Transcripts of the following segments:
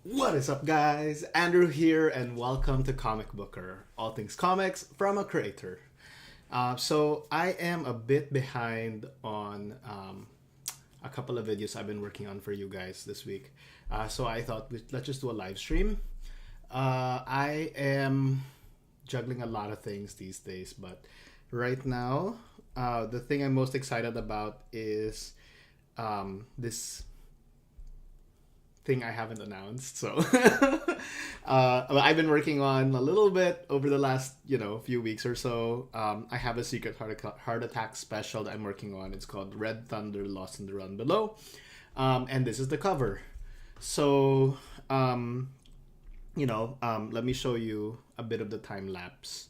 What is up, guys? Andrew here, and welcome to Comicbooker, all things comics from a creator. So I am a bit behind on a couple of videos I've been working on for you guys this week. So I thought let's just do a live stream. I am juggling a lot of things these days, but right now, the thing I'm most excited about is this thing I haven't announced. So I've been working on a little bit over the last few weeks or so. I have a secret heart attack special that I'm working on. It's called Red Thunder Lost in the Run Below, and this is the cover. So let me show you a bit of the time lapse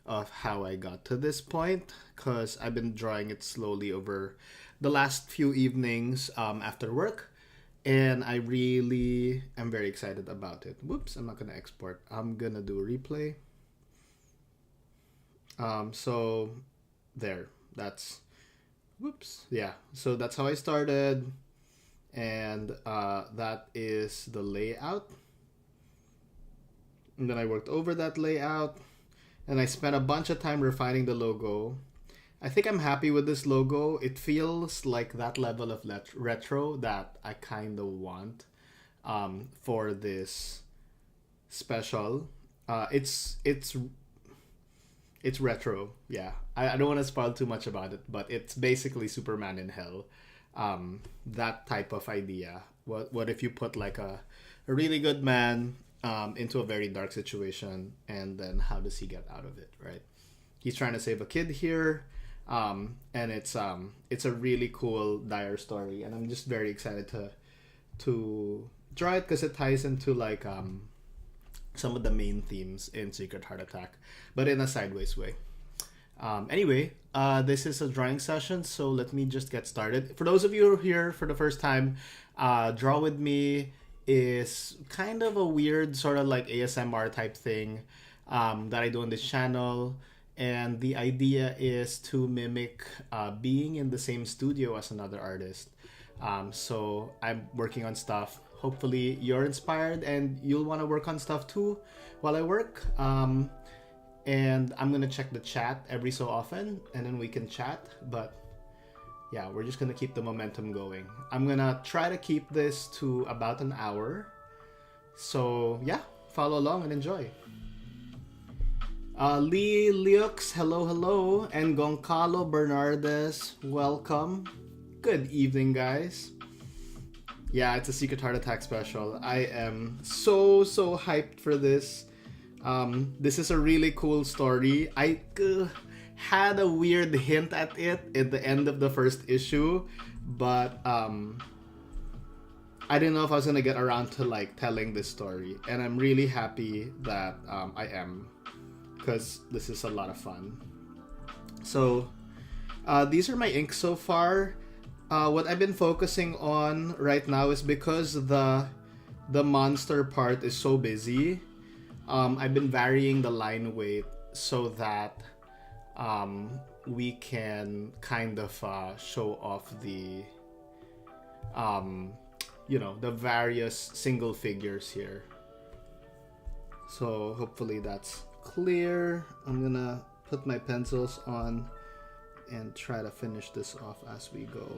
of how I got to this point, because I've been drawing it slowly over the last few evenings after work, and I really am very excited about it. Whoops, I'm not gonna export. I'm gonna do a replay. So there, that's, whoops, yeah. So that's how I started, and that is the layout. And then I worked over that layout, and I spent a bunch of time refining the logo. I think I'm happy with this logo. It feels like that level of retro that I kind of want for this special. It's retro, yeah. I don't want to spoil too much about it, but it's basically Superman in hell. That type of idea. What if you put like a really good man into a very dark situation, and then how does he get out of it, right? He's trying to save a kid here. And it's a really cool dire story, and I'm just very excited to draw it, because it ties into like some of the main themes in Secret Heart Attack, but in a sideways way. Anyway, this is a drawing session, so let me just get started. For those of you who are here for the first time, Draw With Me is kind of a weird sort of like ASMR type thing that I do on this channel. And the idea is to mimic being in the same studio as another artist. So I'm working on stuff. Hopefully you're inspired and you'll want to work on stuff too while I work. And I'm going to check the chat every so often, and then we can chat. But yeah, we're just going to keep the momentum going. I'm going to try to keep this to about an hour. So yeah, follow along and enjoy. Lee Liux, hello, and Goncalo Bernardes, welcome. Good evening, guys. Yeah, it's a Secret Heart Attack special. I am so hyped for this. This is a really cool story. I had a weird hint at it at the end of the first issue, but I didn't know if I was gonna get around to like telling this story, and I'm really happy that I am, because this is a lot of fun. So these are my inks so far. What I've been focusing on right now is, because the monster part is so busy, I've been varying the line weight so that we can kind of show off the the various single figures here. So hopefully that's clear. I'm gonna put my pencils on and try to finish this off as we go.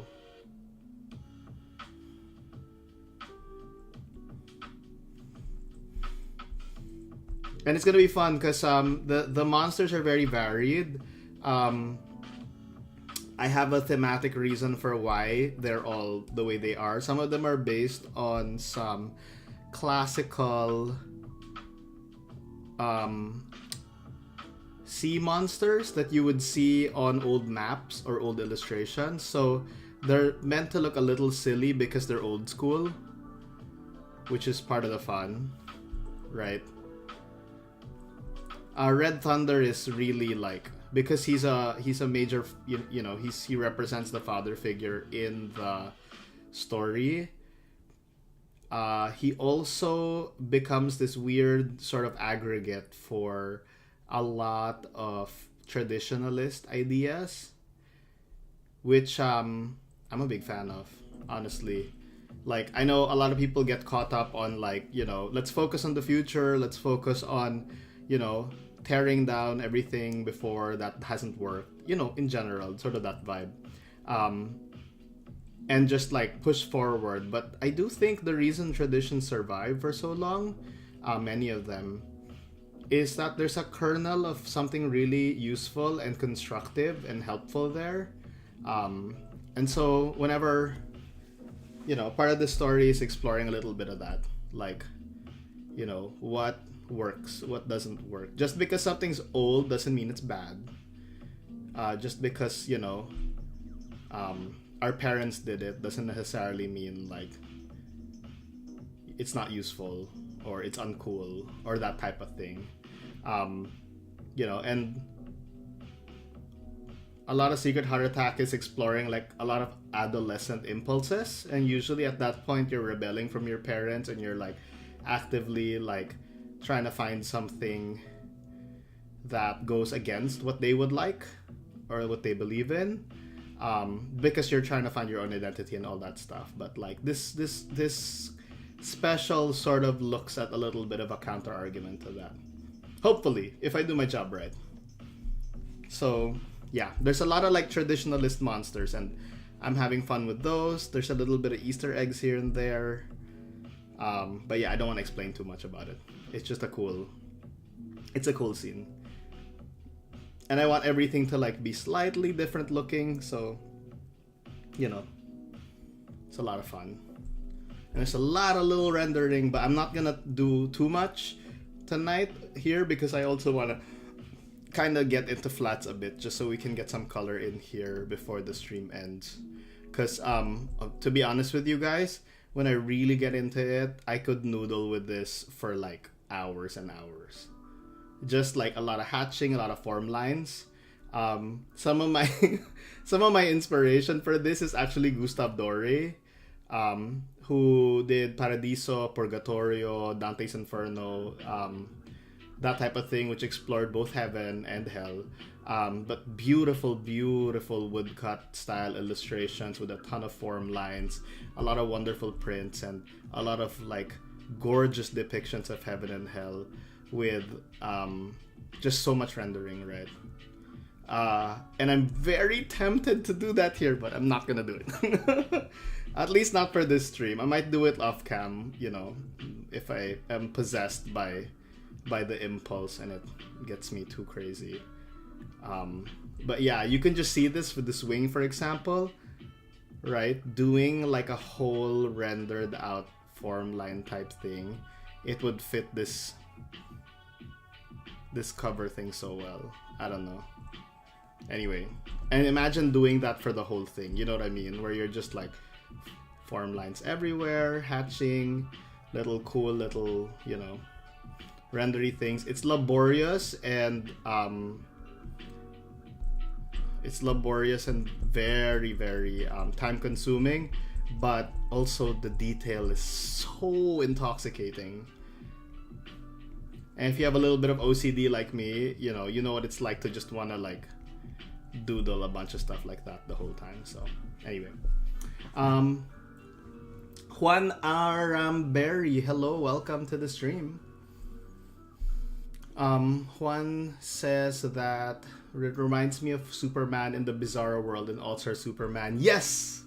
And it's gonna be fun because the monsters are very varied. I have a thematic reason for why they're all the way they are. Some of them are based on some classical sea monsters that you would see on old maps or old illustrations. So they're meant to look a little silly because they're old school, which is part of the fun, right? Red Thunder is really like, because he's a major, he represents the father figure in the story. He also becomes this weird sort of aggregate for a lot of traditionalist ideas, which I'm a big fan of, honestly. Like, I know a lot of people get caught up on, like, you know, let's focus on the future, let's focus on, you know, tearing down everything before that hasn't worked, you know, in general, sort of that vibe. And just like push forward. But I do think the reason traditions survive for so long, many of them, is that there's a kernel of something really useful and constructive and helpful there. And so whenever, you know, part of the story is exploring a little bit of that. Like, you know, what works, what doesn't work. Just because something's old doesn't mean it's bad. Just because, you know, our parents did it doesn't necessarily mean like it's not useful or it's uncool or that type of thing. You know, and a lot of Secret Heart Attack is exploring like a lot of adolescent impulses, and usually at that point you're rebelling from your parents and you're like actively like trying to find something that goes against what they would like or what they believe in, because you're trying to find your own identity and all that stuff. But like this special sort of looks at a little bit of a counter argument to that, hopefully, if I do my job right. So yeah, there's a lot of like traditionalist monsters, and I'm having fun with those. There's a little bit of Easter eggs here and there, but yeah, I don't want to explain too much about it. It's just a cool scene, and I want everything to like be slightly different looking, so you know, it's a lot of fun. And there's a lot of little rendering, but I'm not gonna do too much tonight here because I also want to kind of get into flats a bit, just so we can get some color in here before the stream ends. Because to be honest with you guys, when I really get into it, I could noodle with this for like hours and hours. Just like a lot of hatching, a lot of form lines. Some of my inspiration for this is actually Gustave Doré, who did Paradiso, Purgatorio, Dante's Inferno, that type of thing, which explored both heaven and hell. But beautiful, beautiful woodcut style illustrations with a ton of form lines, a lot of wonderful prints, and a lot of like gorgeous depictions of heaven and hell with just so much rendering, right? And I'm very tempted to do that here, but I'm not gonna do it. At least not for this stream. I might do it off cam, you know, if I am possessed by the impulse and it gets me too crazy. But yeah, you can just see this with this wing, for example, right? Doing like a whole rendered out form line type thing. It would fit this cover thing so well. I don't know. Anyway, and imagine doing that for the whole thing. You know what I mean? Where you're just like form lines everywhere, hatching, little cool little, you know, rendery things. It's laborious and very, very time consuming, but also the detail is so intoxicating. And if you have a little bit of OCD like me, you know what it's like to just want to like doodle a bunch of stuff like that the whole time. So anyway, Juan Aramberry, hello, welcome to the stream. Juan says that it reminds me of Superman in the Bizarro World in All-Star Superman. Yes,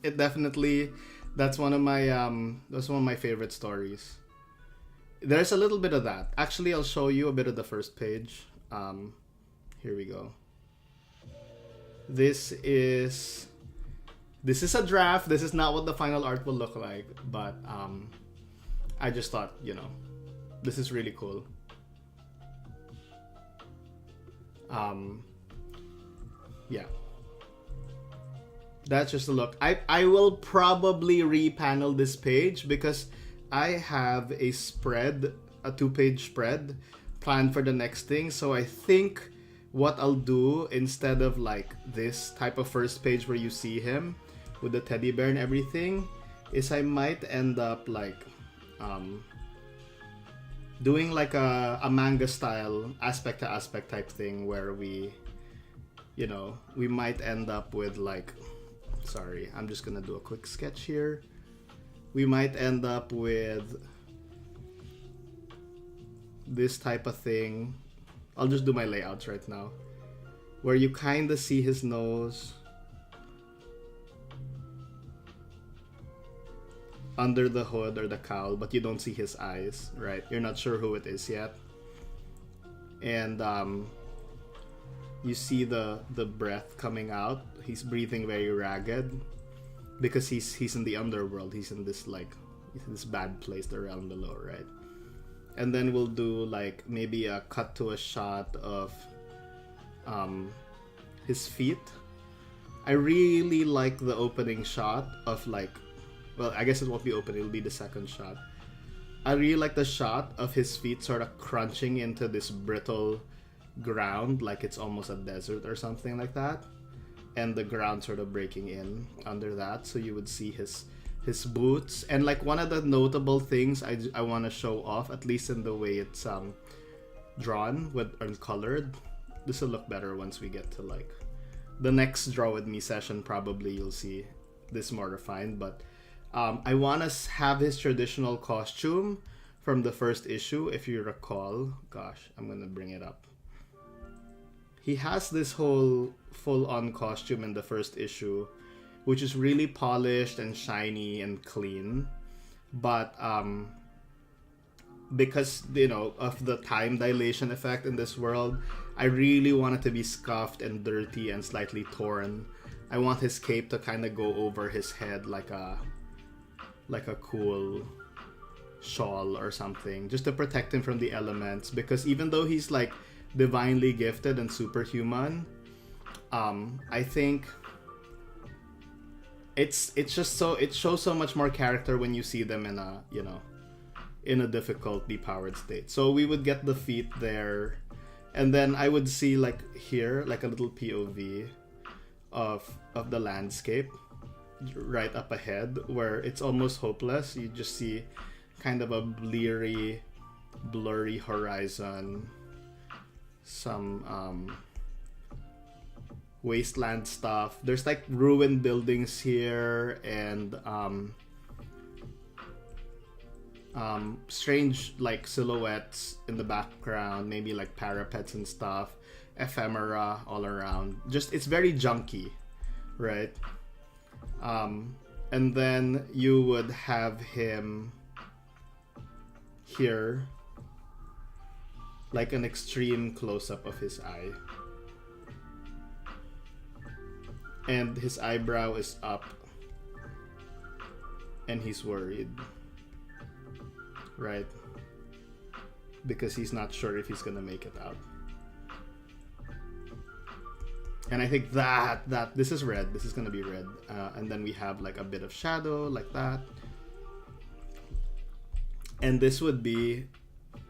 it definitely. That's one of my favorite stories. There's a little bit of that. Actually, I'll show you a bit of the first page. Here we go. This is a draft. This is not what the final art will look like, but I just thought, you know, this is really cool. Yeah, that's just a look. I will probably repanel this page because I have a 2-page spread planned for the next thing. So I think what I'll do, instead of like this type of first page where you see him with the teddy bear and everything, is I might end up like doing like a manga style aspect to aspect type thing where we might end up with like, sorry, I'm just gonna do a quick sketch here. we might end up with this type of thing. I'll just do my layouts right now, where you kind of see his nose under the hood or the cowl, but you don't see his eyes, right? You're not sure who it is yet. And you see the breath coming out. He's breathing very ragged because he's in the underworld. He's in this bad place, the realm below, right? And then we'll do like maybe a cut to a shot of his feet. I really like the opening shot of like, well, I guess it won't be open, it'll be the second shot. I really like the shot of his feet sort of crunching into this brittle ground, like it's almost a desert or something like that. And the ground sort of breaking in under that, so you would see his boots. And like one of the notable things I want to show off, at least in the way it's drawn and colored. This will look better once we get to like the next Draw With Me session. Probably you'll see this more refined, but I want to have his traditional costume from the first issue. If you recall, gosh, I'm gonna bring it up. He has this whole full-on costume in the first issue, which is really polished and shiny and clean, but because, you know, of the time dilation effect in this world, I really want it to be scuffed and dirty and slightly torn. I want his cape to kind of go over his head like a cool shawl or something, just to protect him from the elements, because even though he's like divinely gifted and superhuman, I think it's just so, it shows so much more character when you see them in a, you know, in a difficult depowered state. So we would get the feet there, and then I would see like here like a little POV of the landscape right up ahead, where it's almost hopeless. You just see kind of a blurry horizon, some wasteland stuff. There's like ruined buildings here, and strange like silhouettes in the background, maybe like parapets and stuff, ephemera all around. Just, it's very junky, right? And then you would have him here, like an extreme close-up of his eye, and his eyebrow is up and he's worried, right? Because he's not sure if he's gonna make it out. And I think that this is red. This is gonna be red, and then we have like a bit of shadow like that, and this would be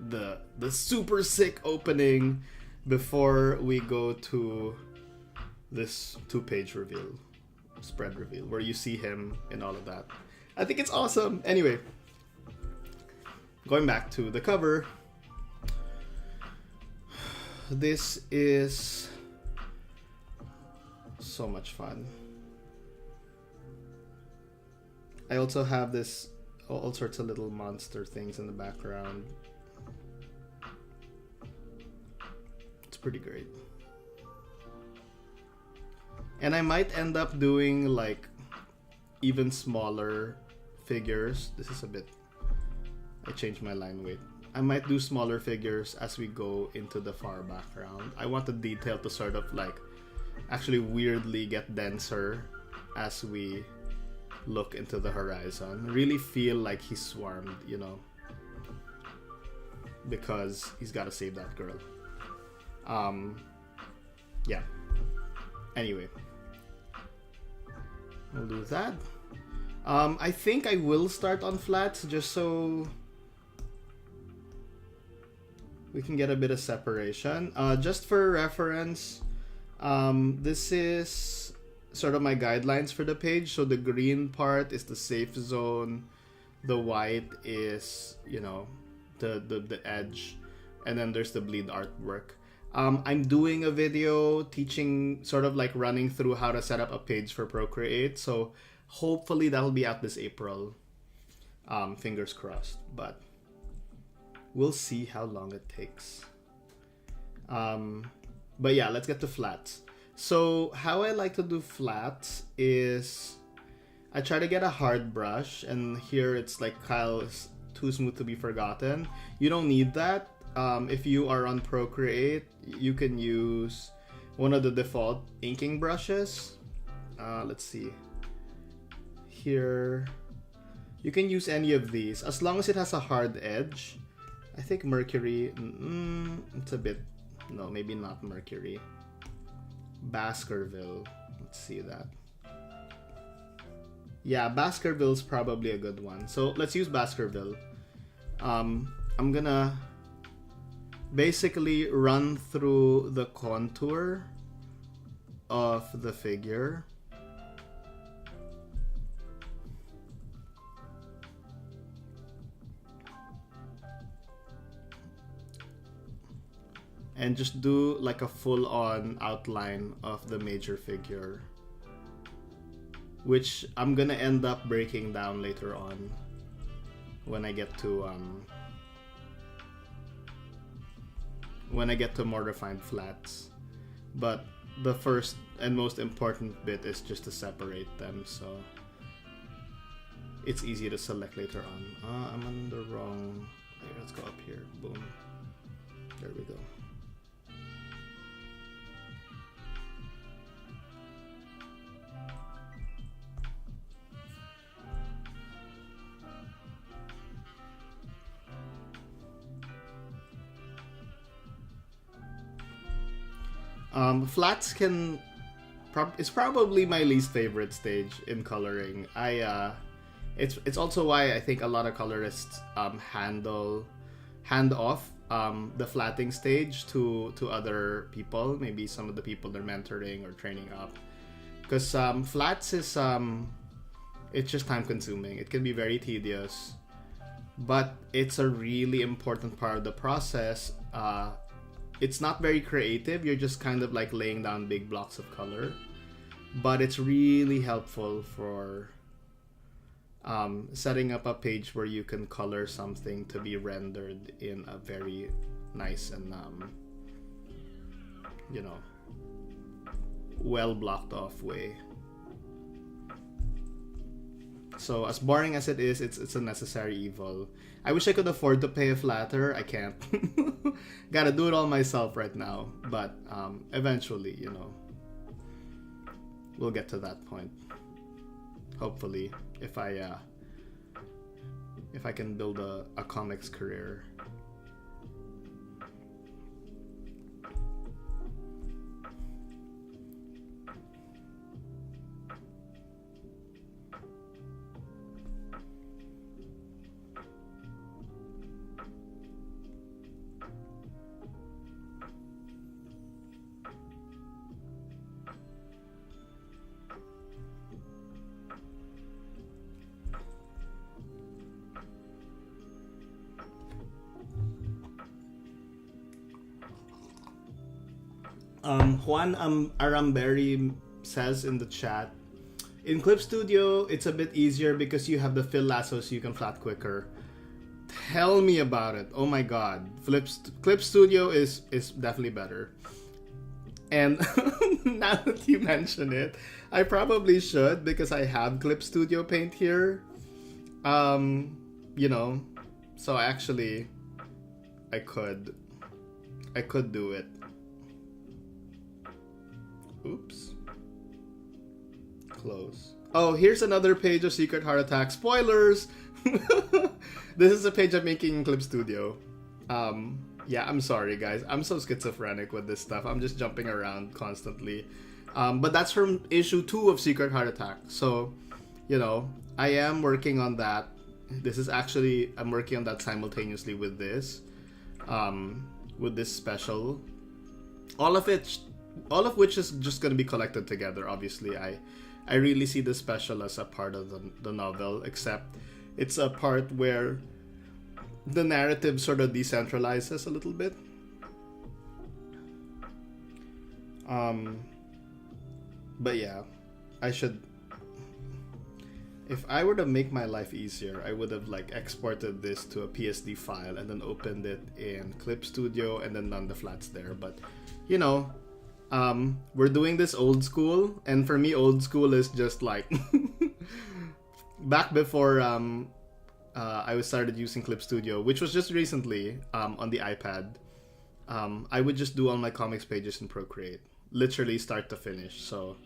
the super sick opening before we go to this 2-page reveal, spread reveal, where you see him and all of that. I think it's awesome. Anyway, going back to the cover, this is so much fun. I also have this all sorts of little monster things in the background. It's pretty great. And I might end up doing like even smaller figures. This is a bit, I changed my line weight. I might do smaller figures as we go into the far background. I want the detail to sort of like actually weirdly get denser as we look into the horizon. Really feel like he's swarmed, you know, because he's got to save that girl. Yeah. Anyway, we'll do that. I think I will start on flats just so we can get a bit of separation. Just for reference, this is sort of my guidelines for the page. So the green part is the safe zone, the white is, you know, the edge, and then there's the bleed artwork. I'm doing a video teaching, sort of like running through how to set up a page for Procreate, so hopefully that'll be out this April. Fingers crossed, but we'll see how long it takes. But yeah, let's get to flats. So how I like to do flats is I try to get a hard brush, and here it's like Kyle's Too Smooth to Be Forgotten. You don't need that. If you are on Procreate, you can use one of the default inking brushes. Let's see. Here, you can use any of these as long as it has a hard edge. I think Mercury, it's a bit, no, maybe not Mercury. Baskerville, let's see that. Yeah, Baskerville's probably a good one. So let's use Baskerville. I'm gonna basically run through the contour of the figure. And just do like a full-on outline of the major figure, which I'm gonna end up breaking down later on when I get to more refined flats. But the first and most important bit is just to separate them, so it's easy to select later on. I'm on the wrong. Let's go up here. Boom. There we go. Flats it's probably my least favorite stage in coloring. It's also why I think a lot of colorists hand off the flatting stage to other people, maybe some of the people they're mentoring or training up, because flats is it's just time consuming. It can be very tedious, but it's a really important part of the process. It's not very creative. You're just kind of like laying down big blocks of color, but it's really helpful for setting up a page where you can color something to be rendered in a very nice and well blocked off way. So as boring as it is, it's a necessary evil. I wish I could afford to pay a flatter. I can't. Gotta do it all myself right now. But eventually, we'll get to that point. Hopefully, if I can build a comics career. Juan Aramberi says in the chat, in Clip Studio, it's a bit easier because you have the fill lasso so you can flat quicker. Tell me about it. Oh my god. Clip Studio is definitely better. And now that you mention it, I probably should because I have Clip Studio Paint here. So actually I could do it. Oops. Close. Oh, here's another page of Secret Heart Attack. Spoilers! This is a page I'm making in Clip Studio. Yeah, I'm sorry, guys. I'm so schizophrenic with this stuff. I'm just jumping around constantly. But that's from issue 2 of Secret Heart Attack. So, I am working on that. I'm working on that simultaneously with this special. All of which is just going to be collected together. Obviously, I really see the special as a part of the novel, except it's a part where the narrative sort of decentralizes a little bit. But yeah, I If I were to make my life easier, I would have like exported this to a PSD file and then opened it in Clip Studio and then done the flats there. But you know, we're doing this old school, and for me, old school is just like back before I started using Clip Studio, which was just recently on the iPad. I would just do all my comics pages in Procreate, literally start to finish. So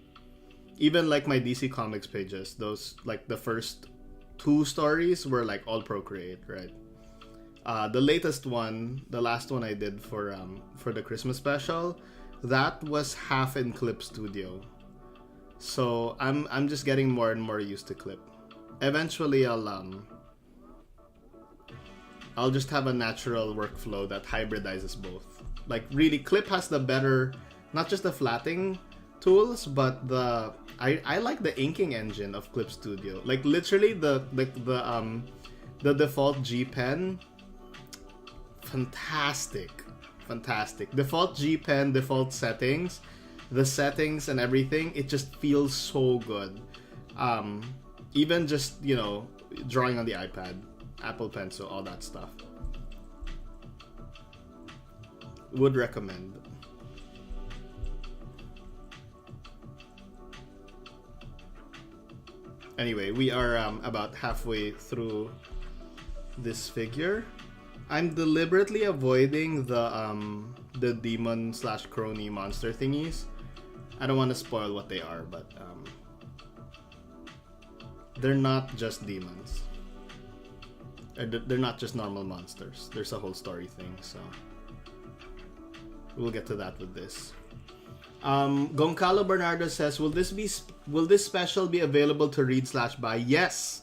even like my DC Comics pages, those like the first 2 stories were like all Procreate, right? The latest one, the last one I did for the Christmas special, that was half in Clip Studio. So I'm just getting more and more used to Clip. Eventually I'll just have a natural workflow that hybridizes both. Like really, Clip has the better, not just the flatting tools, but I like the inking engine of Clip Studio. Like literally the default G Pen, fantastic. Default G Pen, default settings, the settings and everything, it just feels so good. Even just, you know, drawing on the iPad, Apple Pencil, all that stuff. Would recommend. Anyway, we are about halfway through this figure. I'm deliberately avoiding the demon / crony monster thingies. I don't want to spoil what they are, but they're not just demons. They're not just normal monsters. There's a whole story thing, so we'll get to that with this. Goncalo Bernardo says, will this special be available to read / buy? Yes.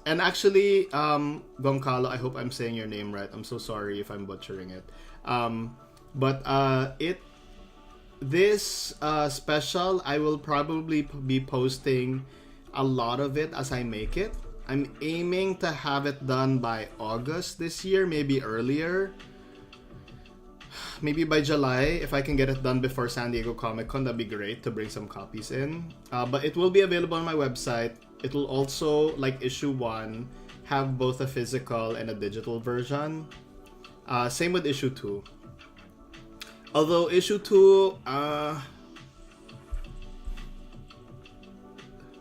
And actually, Goncalo, I hope I'm saying your name right. I'm so sorry if I'm butchering it. This special, I will probably be posting a lot of it as I make it. I'm aiming to have it done by August this year, maybe earlier. Maybe by July, if I can get it done before San Diego Comic-Con, that'd be great to bring some copies in. But it will be available on my website. It will also, like issue 1, have both a physical and a digital version. Same with issue 2. Although issue 2,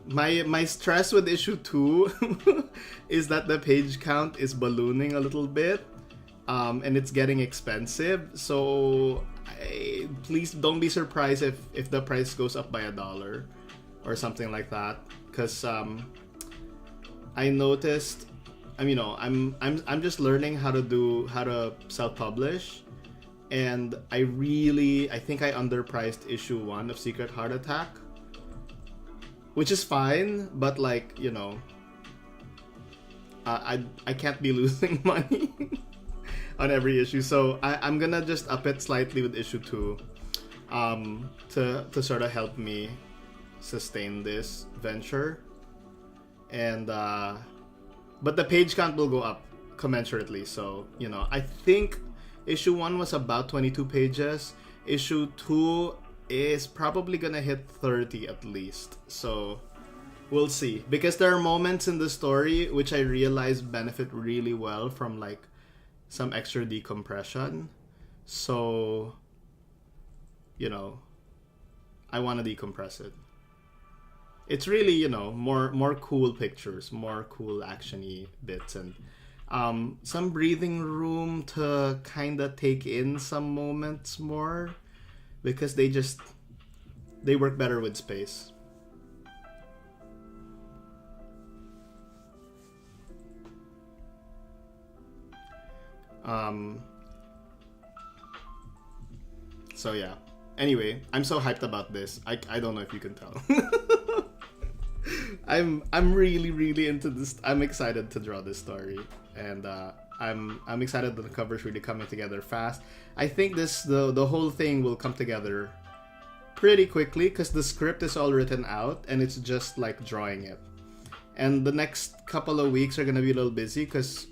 my stress with issue 2 is that the page count is ballooning a little bit. And it's getting expensive, so please don't be surprised if the price goes up by $1 or something like that. Because I noticed, I'm just learning how to self-publish, and I think I underpriced issue 1 of Secret Heart Attack, which is fine, but like I can't be losing money. On every issue, so I'm gonna just up it slightly with issue 2 to sort of help me sustain this venture, and but the page count will go up commensurately, so I think issue 1 was about 22 pages. Issue 2 is probably gonna hit 30 at least, so we'll see, because there are moments in the story which I realize benefit really well from like some extra decompression, so I want to decompress it. It's really more cool pictures, more cool actiony bits, and some breathing room to kind of take in some moments more, because they work better with space. So yeah. Anyway, I'm so hyped about this. I don't know if you can tell. I'm really into this. I'm excited to draw this story, and I'm excited that the cover's really coming together fast. I think the whole thing will come together pretty quickly because the script is all written out and it's just like drawing it. And the next couple of weeks are gonna be a little busy because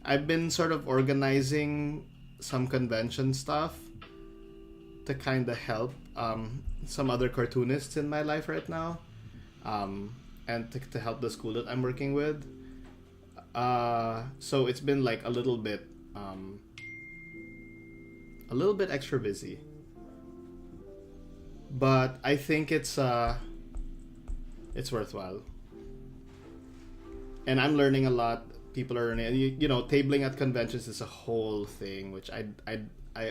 I've been sort of organizing some convention stuff to kind of help some other cartoonists in my life right now. and to help the school that I'm working with. So it's been like a little bit extra busy, but I think it's worthwhile, and I'm learning a lot. People are learning. You know, tabling at conventions is a whole thing, which I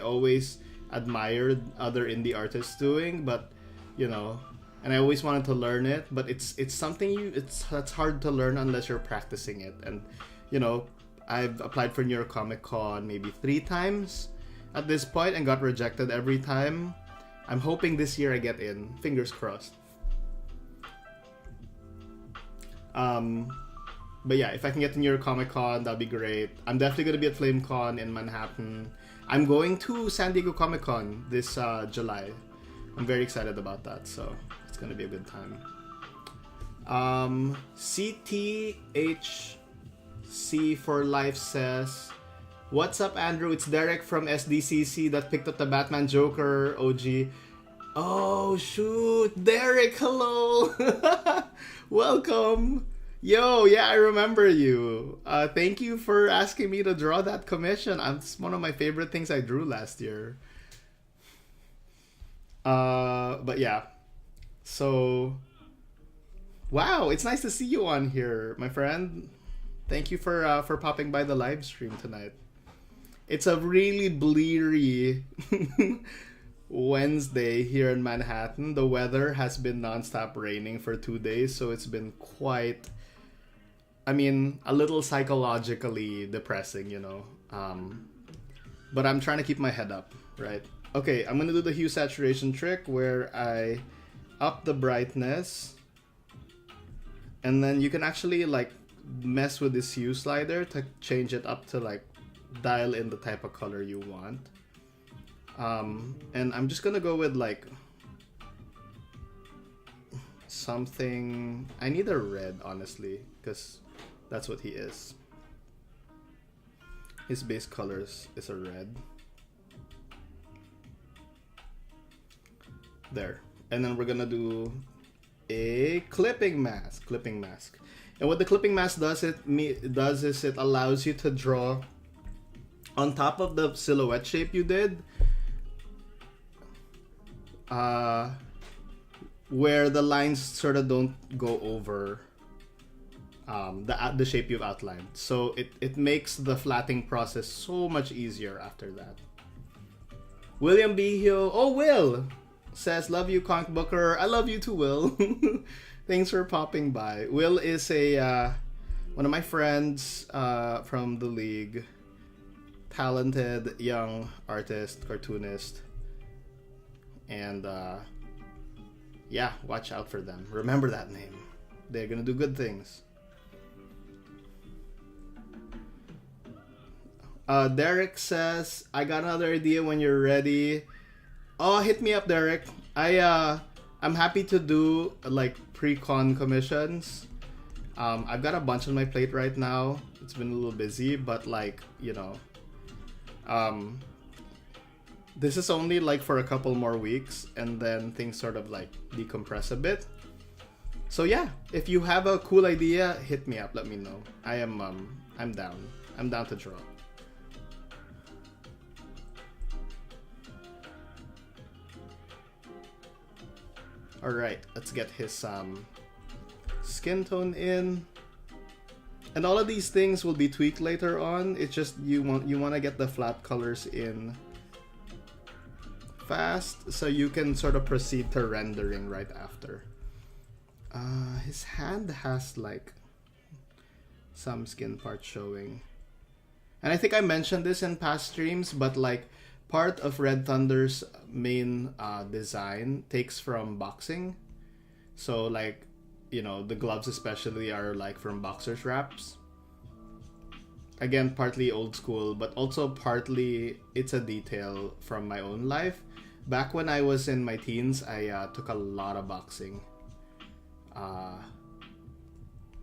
always admired other indie artists doing, but you know, and I always wanted to learn it, but it's something it's hard to learn unless you're practicing it. And you know, I've applied for New York Comic Con maybe 3 times at this point and got rejected every time. I'm hoping this year I get in. Fingers crossed. But yeah, if I can get to New York Comic Con, that'd be great. I'm definitely going to be at FlameCon in Manhattan. I'm going to San Diego Comic Con this July. I'm very excited about that, so it's going to be a good time. CTHC for Life says, "What's up, Andrew? It's Derek from SDCC that picked up the Batman Joker OG." Oh, shoot. Derek, hello. Welcome. Yo, yeah, I remember you. Thank you for asking me to draw that commission. It's one of my favorite things I drew last year. But yeah. So, wow, it's nice to see you on here, my friend. Thank you for popping by the live stream tonight. It's a really bleary Wednesday here in Manhattan. The weather has been nonstop raining for 2 days, so it's been quite, I mean, a little psychologically depressing, you know. But I'm trying to keep my head up, right? Okay, I'm gonna do the hue saturation trick where I up the brightness, and then you can actually like mess with this hue slider to change it up to like dial in the type of color you want. And I'm just gonna go with like something. I need a red, honestly, because that's what he is. His base colors is a red. There. And then we're gonna do a clipping mask. And what the clipping mask does is it allows you to draw on top of the silhouette shape you did, where the lines sort of don't go over the shape you've outlined. So it makes the flatting process so much easier after that. William B. Hill, oh, Will says, "Love you, Comicbooker." I love you too, Will. Thanks for popping by. Will is a one of my friends from the league. Talented young artist, cartoonist, and yeah, watch out for them. Remember that name. They're gonna do good things. Derek says, "I got another idea when you're ready." Oh, hit me up, Derek. I'm happy to do like pre-con commissions. I've got a bunch on my plate right now. It's been a little busy, but like, you know, this is only like for a couple more weeks, and then things sort of like decompress a bit. So yeah, if you have a cool idea, hit me up. Let me know. I'm down. I'm down to draw. All right, let's get his skin tone in. And all of these things will be tweaked later on. It's just you want to get the flat colors in fast so you can sort of proceed to rendering right after. His hand has like some skin parts showing. And I think I mentioned this in past streams, but like part of Red Thunder's main design takes from boxing. So like, you know, the gloves especially are like from boxer's wraps. Again, partly old school, but also partly it's a detail from my own life. Back when I was in my teens, I took a lot of boxing. I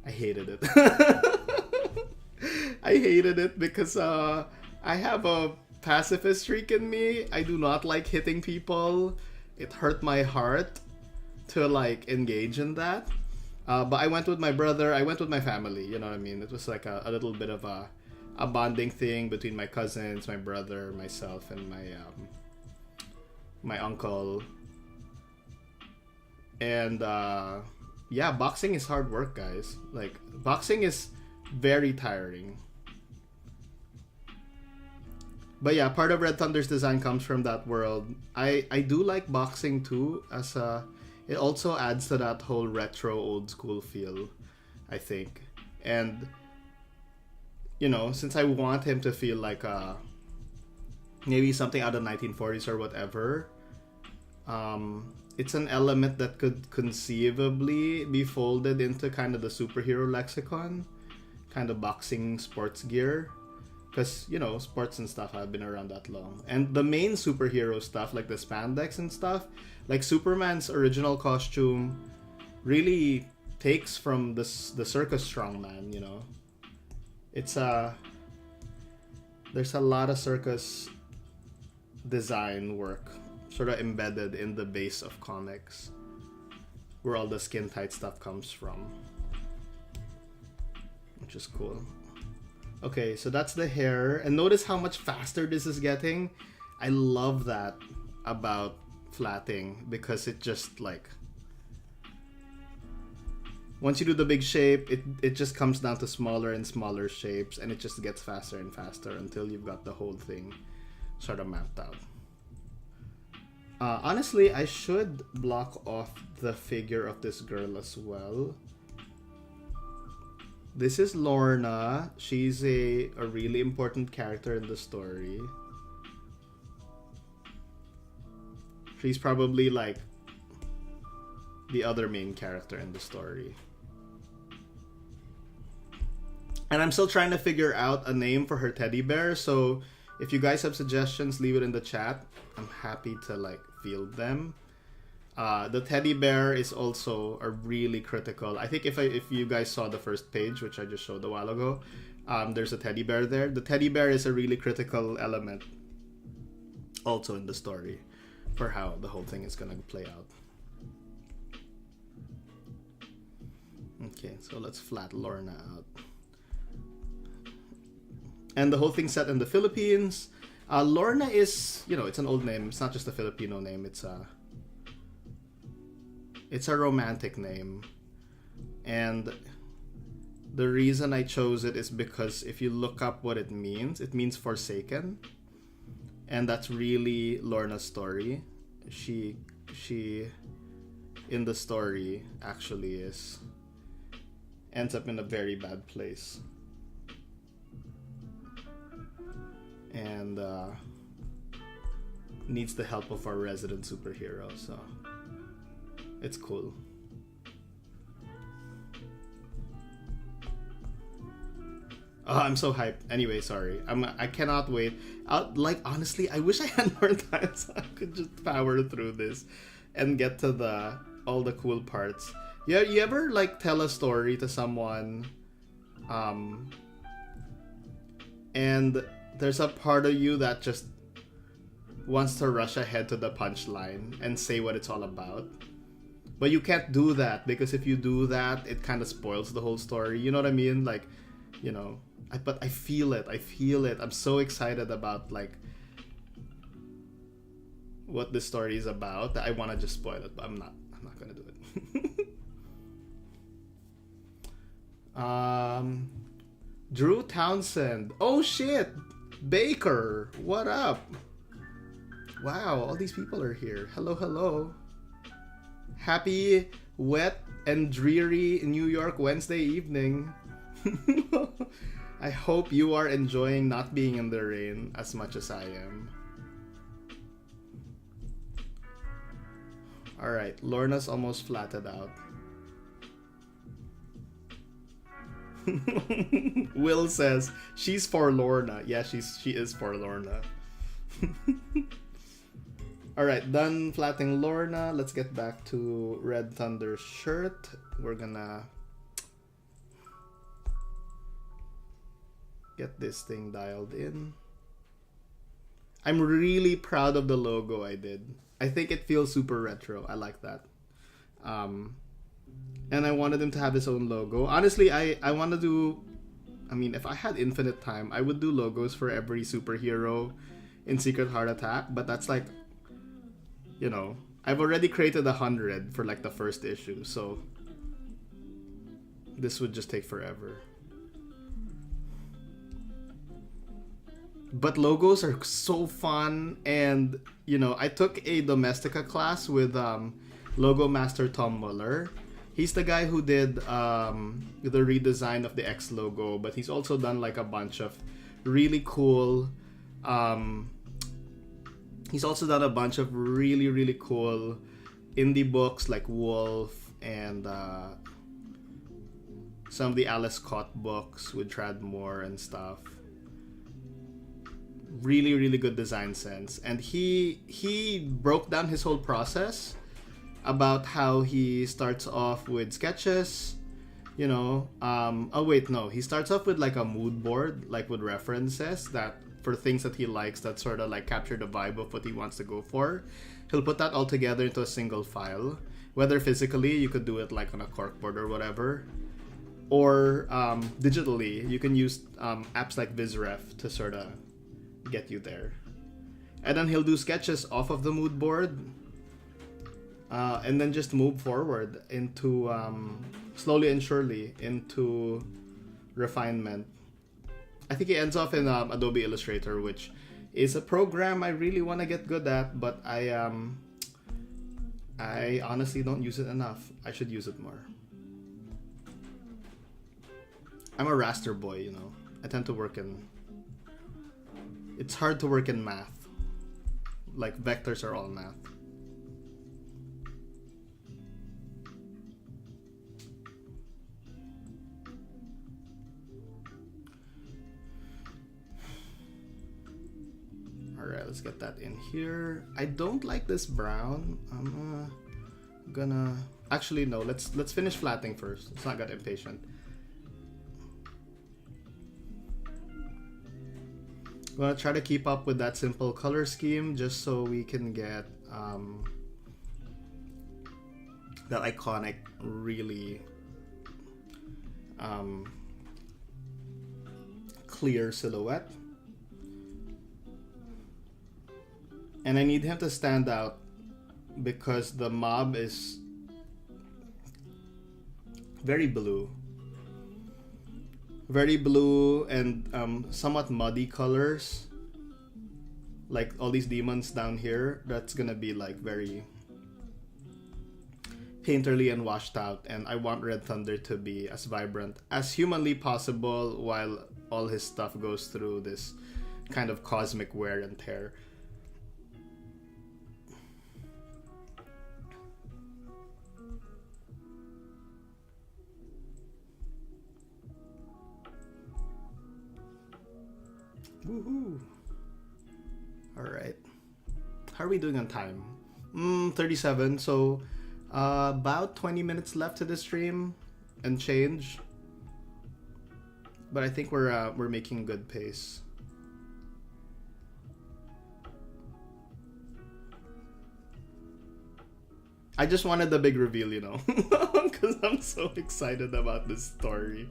hated it. I hated it because I have a pacifist streak in me. I do not like hitting people. It hurt my heart to like engage in that. But I went with my brother. I went with my family. You know what I mean? It was like a little bit of a bonding thing between my cousins, my brother, myself, and my uncle. And yeah, boxing is hard work, guys. Like, boxing is very tiring. But yeah, part of Red Thunder's design comes from that world. I do like boxing too, as it also adds to that whole retro old school feel, I think. And you know, since I want him to feel like maybe something out of 1940s or whatever, it's an element that could conceivably be folded into kind of the superhero lexicon, kind of boxing sports gear. Because, you know, sports and stuff have been around that long. And the main superhero stuff, like the spandex and stuff, like Superman's original costume really takes from the circus strongman, you know. It's there's a lot of circus design work sort of embedded in the base of comics, where all the skin tight stuff comes from, which is cool. Okay, so that's the hair, and notice how much faster this is getting. I love that about flatting, because it just like, once you do the big shape, it just comes down to smaller and smaller shapes, and it just gets faster and faster until you've got the whole thing sort of mapped out. Honestly, I should block off the figure of this girl as well. This is Lorna. She's a really important character in the story. She's probably like the other main character in the story. And I'm still trying to figure out a name for her teddy bear, so if you guys have suggestions, leave it in the chat. I'm happy to like field them. The teddy bear is also a really critical. I think if you guys saw the first page, which I just showed a while ago, there's a teddy bear there. The teddy bear is a really critical element also in the story for how the whole thing is gonna play out. Okay, so let's flat Lorna out. And the whole thing's set in the Philippines. Lorna is, you know, it's an old name. It's not just a Filipino name. It's a romantic name. And the reason I chose it is because if you look up what it means forsaken. And that's really Lorna's story. She in the story actually ends up in a very bad place. And needs the help of our resident superhero, so it's cool. Oh, I'm so hyped. Anyway, sorry. I cannot wait. Like, honestly, I wish I had more time so I could just power through this and get to all the cool parts. Yeah, you ever like tell a story to someone, and there's a part of you that just wants to rush ahead to the punchline and say what it's all about. But you can't do that, because if you do that, it kind of spoils the whole story. You know what I mean? Like, you know, but I feel it. I'm so excited about like what this story is about that I want to just spoil it, but I'm not going to do it. Drew Townsend. Oh shit. Baker, what up? Wow, all these people are here. Hello. Happy, wet, and dreary New York Wednesday evening. I hope you are enjoying not being in the rain as much as I am. Alright, Lorna's almost flatted out. Will says she's for Lorna. Yeah, she is for Lorna. Alright, done flatting Lorna. Let's get back to Red Thunder's shirt. We're gonna get this thing dialed in. I'm really proud of the logo I did. I think it feels super retro. I like that. and I wanted him to have his own logo. Honestly, I want to do. I mean, if I had infinite time, I would do logos for every superhero in Secret Heart Attack. But that's like, I've already created 100 for like the first issue, so this would just take forever. But logos are so fun, and I took a Domestika class with logo master Tom Muller. He's the guy who did the redesign of the X logo, but he's also done like a bunch of really cool. He's also done a bunch of really, really cool indie books like Wolf and some of the Alice Cott books with Tradmore and stuff. Really, really good design sense. And he broke down his whole process about how he starts off with sketches, he starts off with like a mood board, like with references that for things that he likes that sort of like capture the vibe of what he wants to go for. He'll put that all together into a single file, whether physically, you could do it like on a corkboard or whatever, or digitally, you can use apps like VizRef to sort of get you there. And then he'll do sketches off of the mood board, and then just move forward into slowly and surely into refinement. I think he ends off in Adobe Illustrator, which is a program I really want to get good at, but I honestly don't use it enough. I should use it more. I'm a raster boy, I tend to work in... It's hard to work in math. Like, vectors are all math. Alright, let's get that in here. I don't like this brown. I'm gonna... Actually, no. Let's finish flattening first. Let's not get impatient. I'm gonna try to keep up with that simple color scheme just so we can get that iconic, really clear silhouette. And I need him to stand out because the mob is very blue. Very blue and somewhat muddy colors. Like all these demons down here, that's gonna be like very painterly and washed out. And I want Red Thunder to be as vibrant as humanly possible while all his stuff goes through this kind of cosmic wear and tear. Woohoo! Alright. How are we doing on time? 37, so about 20 minutes left to the stream and change. But I think we're making good pace. I just wanted the big reveal, because I'm so excited about this story.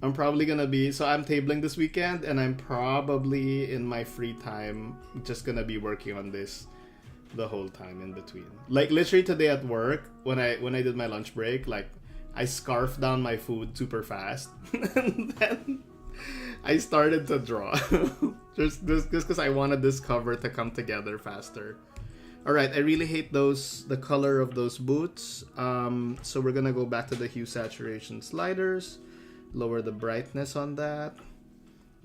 I'm probably gonna be... So I'm tabling this weekend, and I'm probably, in my free time, just gonna be working on this the whole time in between. Like, literally today at work, when I did my lunch break, like, I scarfed down my food super fast. And then I started to draw. just because I wanted this cover to come together faster. Alright, I really hate the color of those boots. So we're gonna go back to the hue saturation sliders. Lower the brightness on that.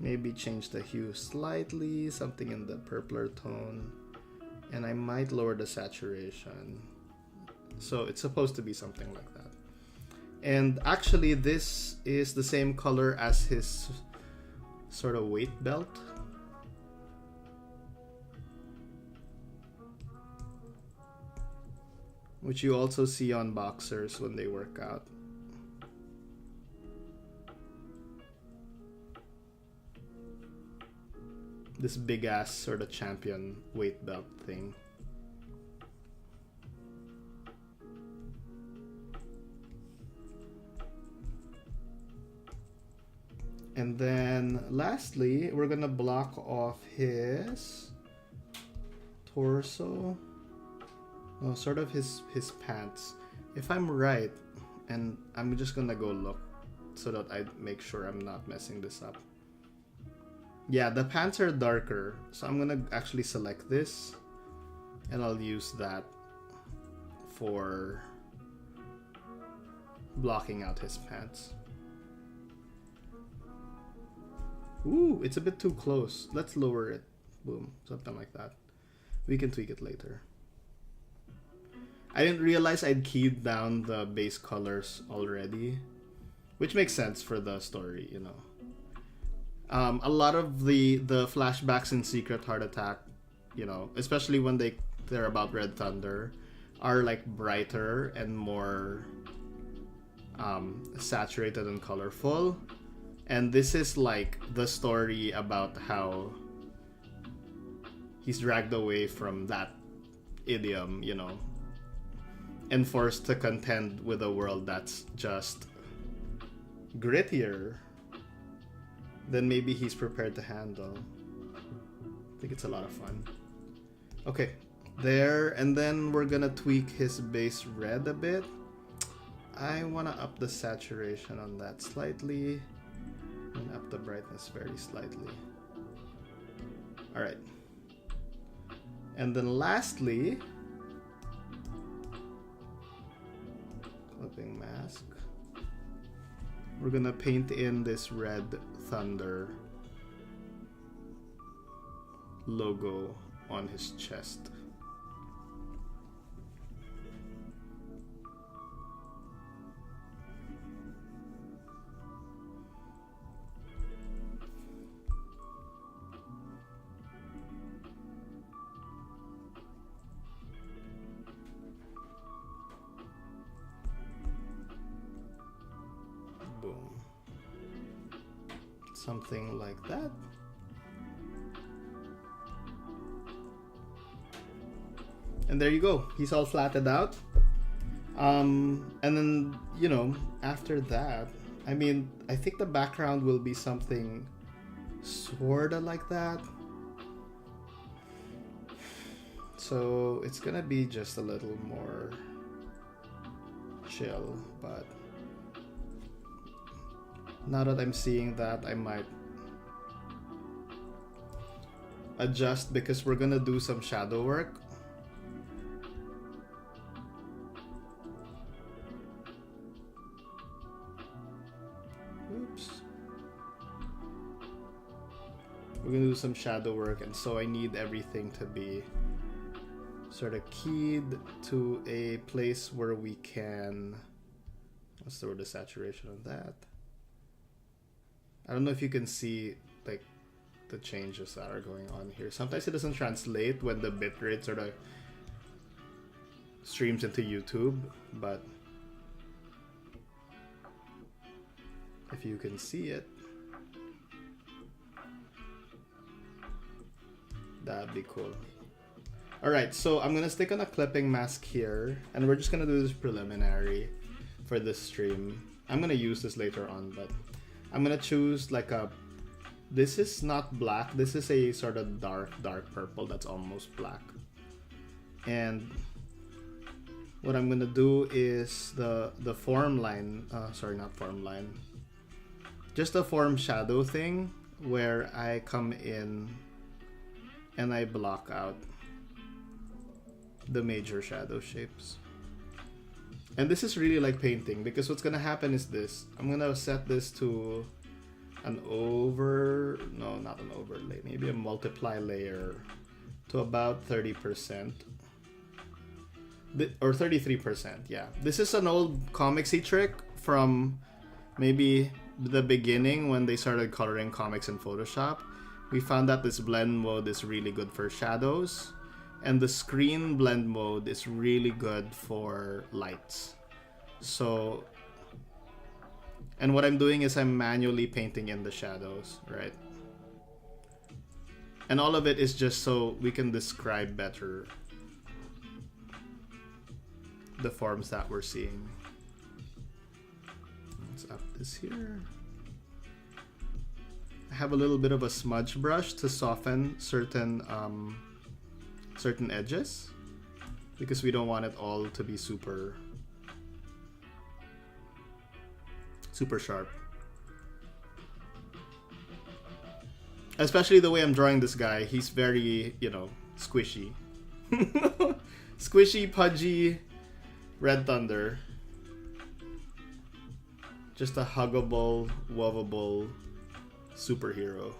Maybe change the hue slightly, something in the purpler tone. And I might lower the saturation. So it's supposed to be something like that. And actually this is the same color as his sort of weight belt. Which you also see on boxers when they work out. This big ass sort of champion weight belt thing. And then lastly, we're gonna block off his torso. No, sort of his pants. If I'm right, and I'm just gonna go look so that I make sure I'm not messing this up. Yeah, the pants are darker, so I'm gonna actually select this and I'll use that for blocking out his pants. Ooh, it's a bit too close. Let's lower it. Boom, something like that. We can tweak it later. I didn't realize I'd keyed down the base colors already, which makes sense for the story, you know. A lot of the flashbacks in Secret Heart Attack, you know, especially when they're about Red Thunder, are like brighter and more saturated and colorful. And this is like the story about how he's dragged away from that idiom, you know, and forced to contend with a world that's just grittier than maybe he's prepared to handle. I think it's a lot of fun. Okay, there, and then we're gonna tweak his base red a bit. I wanna up the saturation on that slightly, and up the brightness very slightly. Alright. And then lastly, clipping mask. We're gonna paint in this Red Thunder logo on his chest. Boom. Something like that. And there you go. He's all flatted out. And then, you know, after that, I mean, I think the background will be something sorta like that. So it's gonna be just a little more chill, but now that I'm seeing that, I might adjust because we're gonna do some shadow work. Oops. We're gonna do some shadow work, and so I need everything to be sort of keyed to a place where we can... What's the word of saturation on that? I don't know if you can see like the changes that are going on here. Sometimes it doesn't translate when the bitrate sort of streams into YouTube, but if you can see it, that'd be cool. Alright, so I'm gonna stick on a clipping mask here, and we're just gonna do this preliminary for this stream. I'm gonna use this later on, but I'm gonna choose like a... This is not black, this is a sort of dark purple that's almost black. And what I'm gonna do is the form line, sorry, not form line, just a form shadow thing where I come in and I block out the major shadow shapes. And this is really like painting, because what's gonna happen is this. I'm gonna set this to an no, not an overlay, maybe a multiply layer to about 30%. Or 33%, yeah. This is an old comicsy trick from maybe the beginning when they started coloring comics in Photoshop. We found that this blend mode is really good for shadows, and the screen blend mode is really good for lights. So, and what I'm doing is I'm manually painting in the shadows, right? And all of it is just so we can describe better the forms that we're seeing. Let's up this here. I have a little bit of a smudge brush to soften certain certain edges, because we don't want it all to be super sharp. Especially the way I'm drawing this guy, he's very, you know, squishy. Squishy, pudgy Red Thunder. Just a huggable, lovable superhero.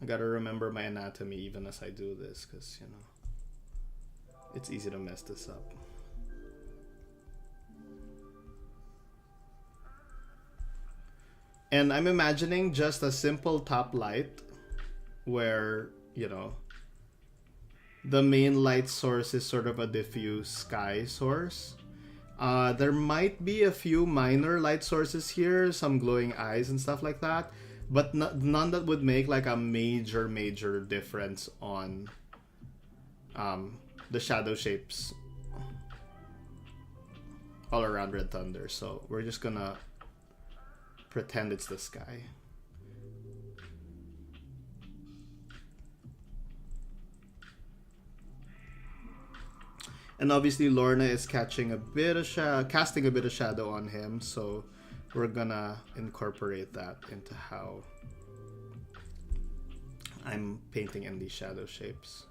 I gotta remember my anatomy even as I do this, because, you know, it's easy to mess this up. And I'm imagining just a simple top light where, you know, the main light source is sort of a diffuse sky source. There might be a few minor light sources here, some glowing eyes and stuff like that, but none that would make like a major difference on the shadow shapes all around Red Thunder. So we're just gonna pretend it's the sky. And obviously Lorna is casting a bit of shadow on him, so we're gonna incorporate that into how I'm painting in these shadow shapes.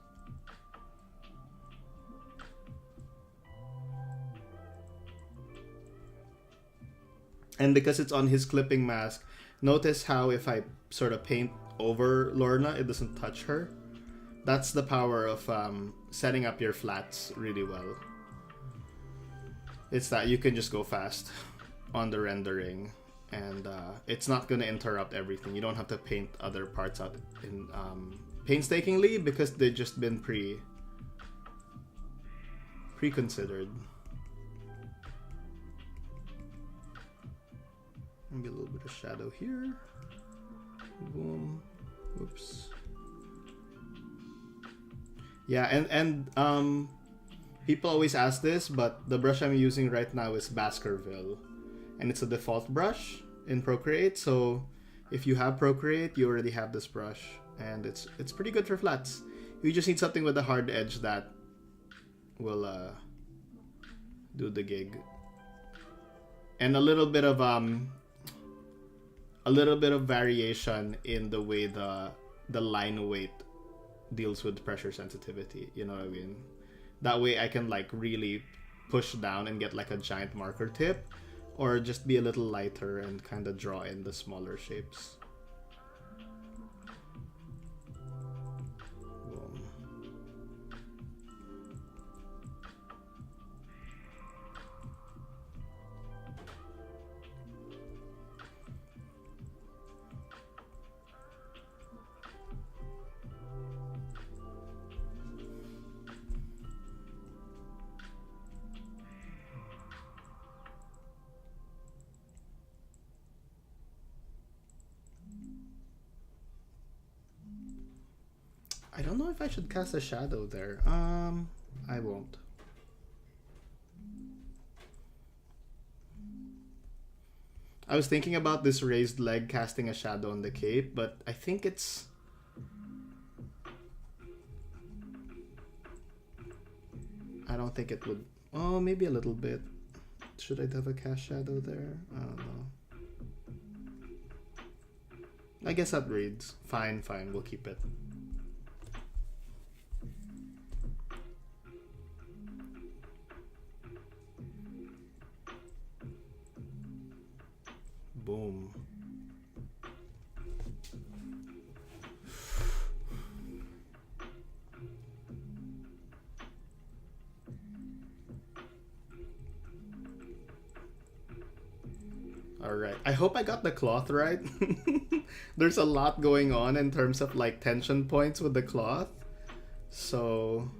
And because it's on his clipping mask, notice how if I sort of paint over Lorna, it doesn't touch her. That's the power of setting up your flats really well. It's that you can just go fast on the rendering, and it's not going to interrupt everything. You don't have to paint other parts out in painstakingly, because they've just been pre-considered. Maybe a little bit of shadow here. Boom. Whoops. Yeah, and people always ask this, but the brush I'm using right now is Baskerville, and it's a default brush in Procreate. So if you have Procreate, you already have this brush, and it's pretty good for flats. You just need something with a hard edge that will do the gig, and a little bit of variation in the way the line weight deals with pressure sensitivity, you know what I mean? That way I can like really push down and get like a giant marker tip, or just be a little lighter and kind of draw in the smaller shapes. Boom. I don't know if I should cast a shadow there. I won't. I was thinking about this raised leg casting a shadow on the cape, but I think it's... I don't think it would... Oh, maybe a little bit. Should I have a cast shadow there? I don't know. I guess that reads. Fine, we'll keep it. Boom. All right. I hope I got the cloth right. There's a lot going on in terms of like tension points with the cloth. So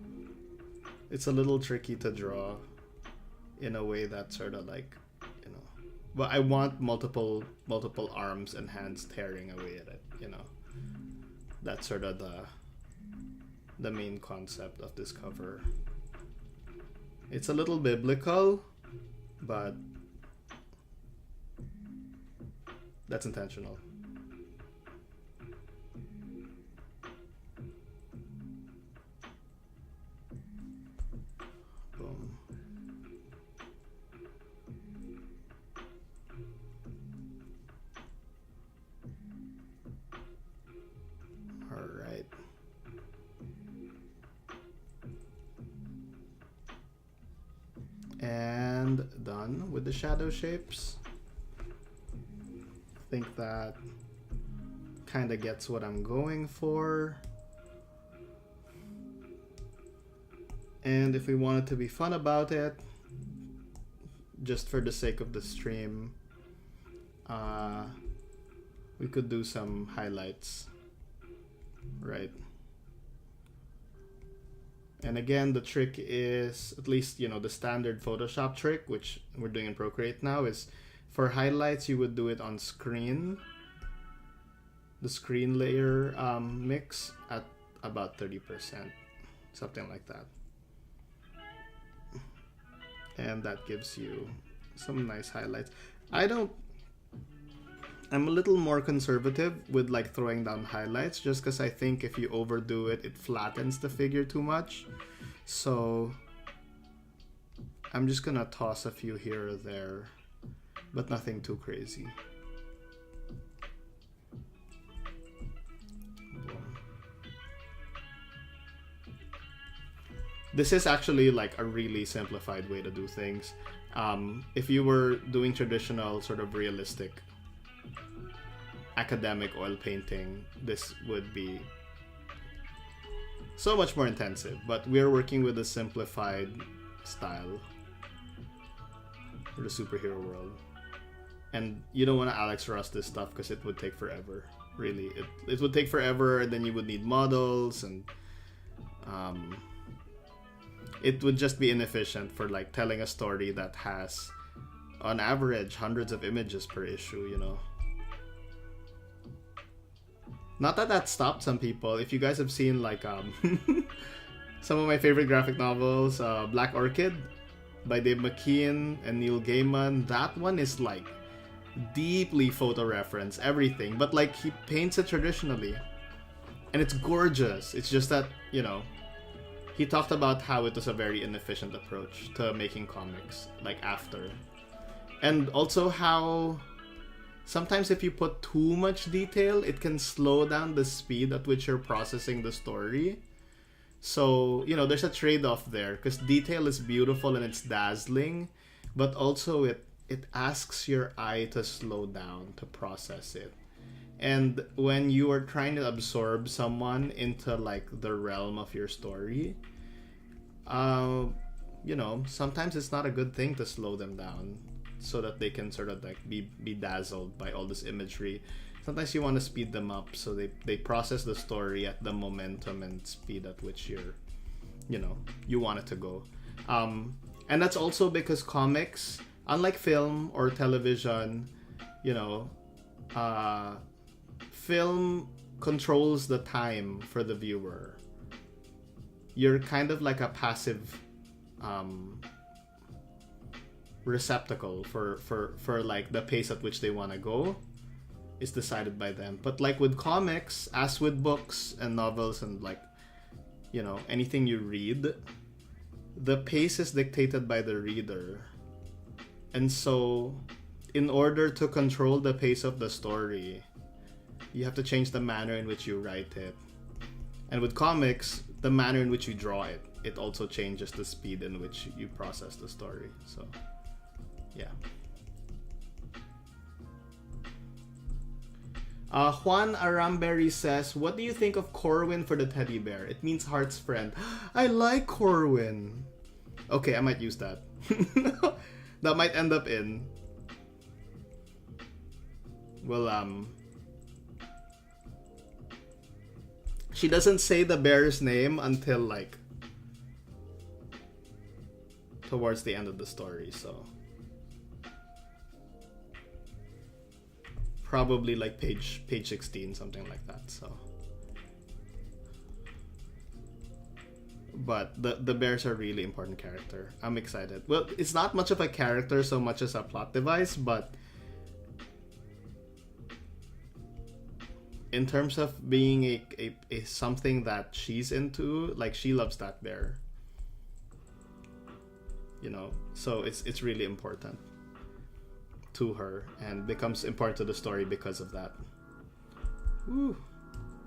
it's a little tricky to draw in a way that sort of like, you know, but I want multiple arms and hands tearing away at it, you know. That's sort of the main concept of this cover. It's a little biblical, but That's intentional. Boom. All right. And done with the shadow shapes. I think that kind of gets what I'm going for. And if we wanted to be fun about it, just for the sake of the stream, we could do some highlights, right? And again, the trick is, at least, you know, the standard Photoshop trick, which we're doing in Procreate now, is for highlights, you would do it on screen, the screen layer mix at about 30%, something like that. And that gives you some nice highlights. I'm a little more conservative with like throwing down highlights, just because I think if you overdo it, it flattens the figure too much. So I'm just gonna toss a few here or there, but nothing too crazy. This is actually like a really simplified way to do things. If you were doing traditional sort of realistic academic oil painting, this would be so much more intensive, but we're working with a simplified style for the superhero world. And you don't want to Alex Ross this stuff because it would take forever. Really, it would take forever, and then you would need models, and it would just be inefficient for like telling a story that has, on average, hundreds of images per issue, you know. Not that that stopped some people. If you guys have seen like some of my favorite graphic novels, Black Orchid by Dave McKean and Neil Gaiman, that one is like deeply photo reference, everything, but like he paints it traditionally. And it's gorgeous. It's just that, you know, he talked about how it was a very inefficient approach to making comics, like after. And also how sometimes if you put too much detail, it can slow down the speed at which you're processing the story. So, you know, there's a trade-off there, because detail is beautiful and it's dazzling, but also it asks your eye to slow down to process it. And when you are trying to absorb someone into like the realm of your story, you know, sometimes it's not a good thing to slow them down so that they can sort of like be dazzled by all this imagery. Sometimes you want to speed them up so they process the story at the momentum and speed at which you want it to go. And that's also because comics, unlike film or television, you know, film controls the time for the viewer. You're kind of like a passive receptacle for like the pace at which they want to go is decided by them. But like with comics, as with books and novels and like, you know, anything you read, the pace is dictated by the reader. And so in order to control the pace of the story, you have to change the manner in which you write it. And with comics, the manner in which you draw it, it also changes the speed in which you process the story. So, yeah. Juan Aramberry says, what do you think of Corwin for the teddy bear? It means heart's friend. I like Corwin. Okay, I might use that. That might end up in... Well, she doesn't say the bear's name until like towards the end of the story, so probably like page 16, something like that. So, but the bear's a really important character. I'm excited. Well, it's not much of a character so much as a plot device, but in terms of being a something that she's into, like she loves that there. You know, so it's really important to her and becomes important to the story because of that. Woo.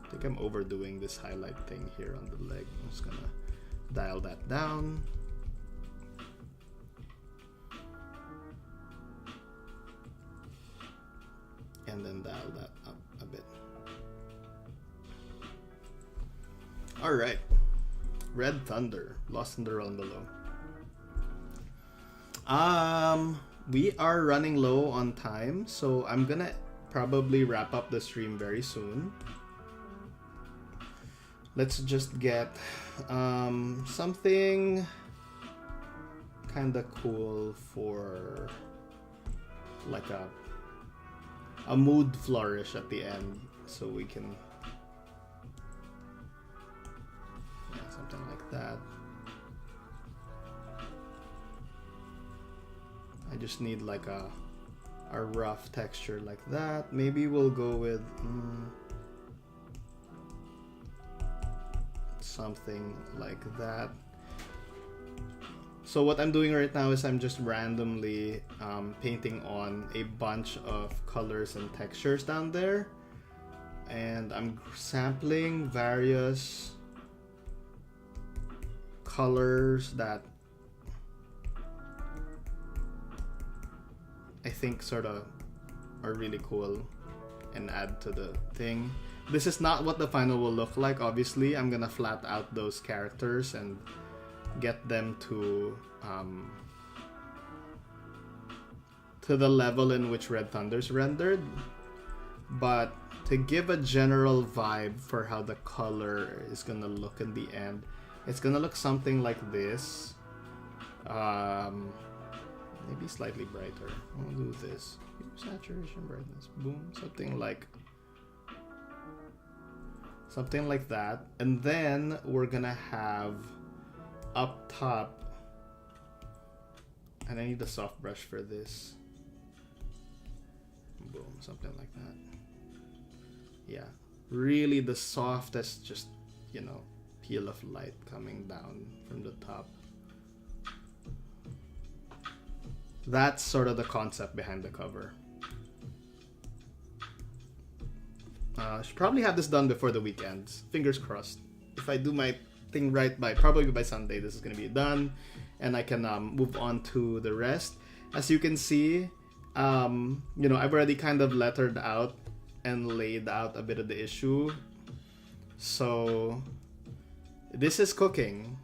I think I'm overdoing this highlight thing here on the leg. I'm just gonna dial that down. And then dial that up a bit. Alright. Red Thunder, Lost in the Realm Below. We are running low on time, so I'm gonna probably wrap up the stream very soon. Let's just get something kind of cool for like a mood flourish at the end, so we can something like that. I just need like a rough texture like that. Maybe we'll go with something like that. So what I'm doing right now is I'm just randomly painting on a bunch of colors and textures down there, and I'm sampling various colors that I think sort of are really cool and add to the thing. This is not what the final will look like, obviously. I'm gonna flat out those characters and get them to the level in which Red Thunder's rendered. But to give a general vibe for how the color is gonna look in the end, it's gonna look something like this. Maybe slightly brighter. I'll do this. Saturation, brightness, boom. Something like that. And then we're gonna have up top, and I need a soft brush for this. Boom, something like that. Yeah, really the softest, just, you know, peel of light coming down from the top. That's sort of the concept behind the cover. Should probably have this done before the weekends. Fingers crossed. If I do my thing right probably by Sunday, this is gonna be done, and I can move on to the rest. As you can see, you know, I've already kind of lettered out and laid out a bit of the issue. So this is cooking.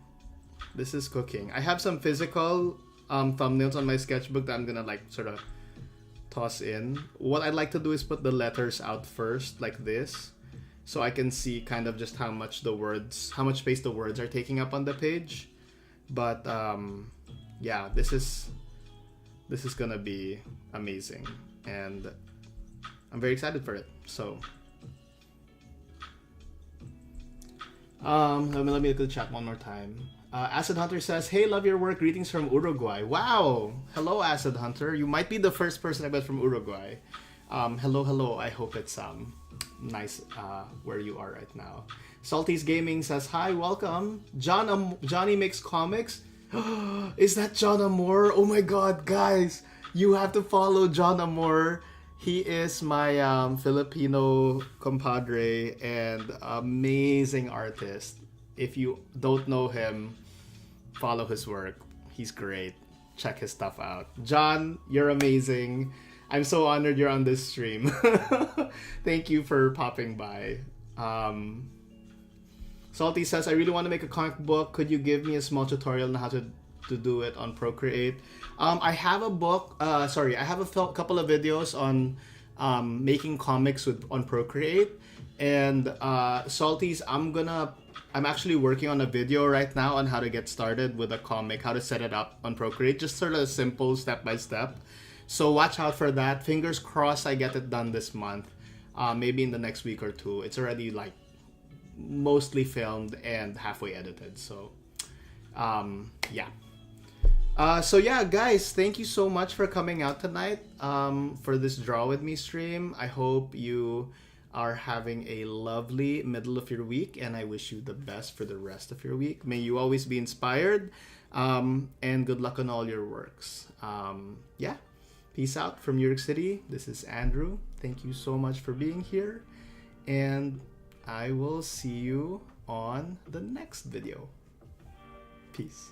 This is cooking. I have some physical thumbnails on my sketchbook that I'm gonna like sort of toss in. What I'd like to do is put the letters out first, like this, so I can see kind of just how much space the words are taking up on the page. But yeah, this is gonna be amazing, and I'm very excited for it. So let me look at the chat one more time. Acid Hunter says, "Hey, love your work. Greetings from Uruguay." Wow. Hello, Acid Hunter. You might be the first person I met from Uruguay. Hello. I hope it's nice where you are right now. Salty's Gaming says, "Hi, welcome. Johnny Makes Comics." Is that John Amor? Oh my god, guys. You have to follow John Amor. He is my Filipino compadre and amazing artist. If you don't know him, follow his work. He's great. Check his stuff out. John, you're amazing. I'm so honored you're on this stream. Thank you for popping by. Salty says, "I really want to make a comic book. Could you give me a small tutorial on how to do it on Procreate?" I have a book. I have a couple of videos on making comics on Procreate. And Salties, I'm actually working on a video right now on how to get started with a comic, how to set it up on Procreate, just sort of simple step by step. So watch out for that. Fingers crossed I get it done this month, maybe in the next week or two. It's already like mostly filmed and halfway edited. So yeah. So yeah, guys, thank you so much for coming out tonight for this Draw With Me stream. I hope you are having a lovely middle of your week, and I wish you the best for the rest of your week. May you always be inspired, and good luck on all your works. Yeah, peace out from New York City. This is Andrew. Thank you so much for being here, and I will see you on the next video. Peace.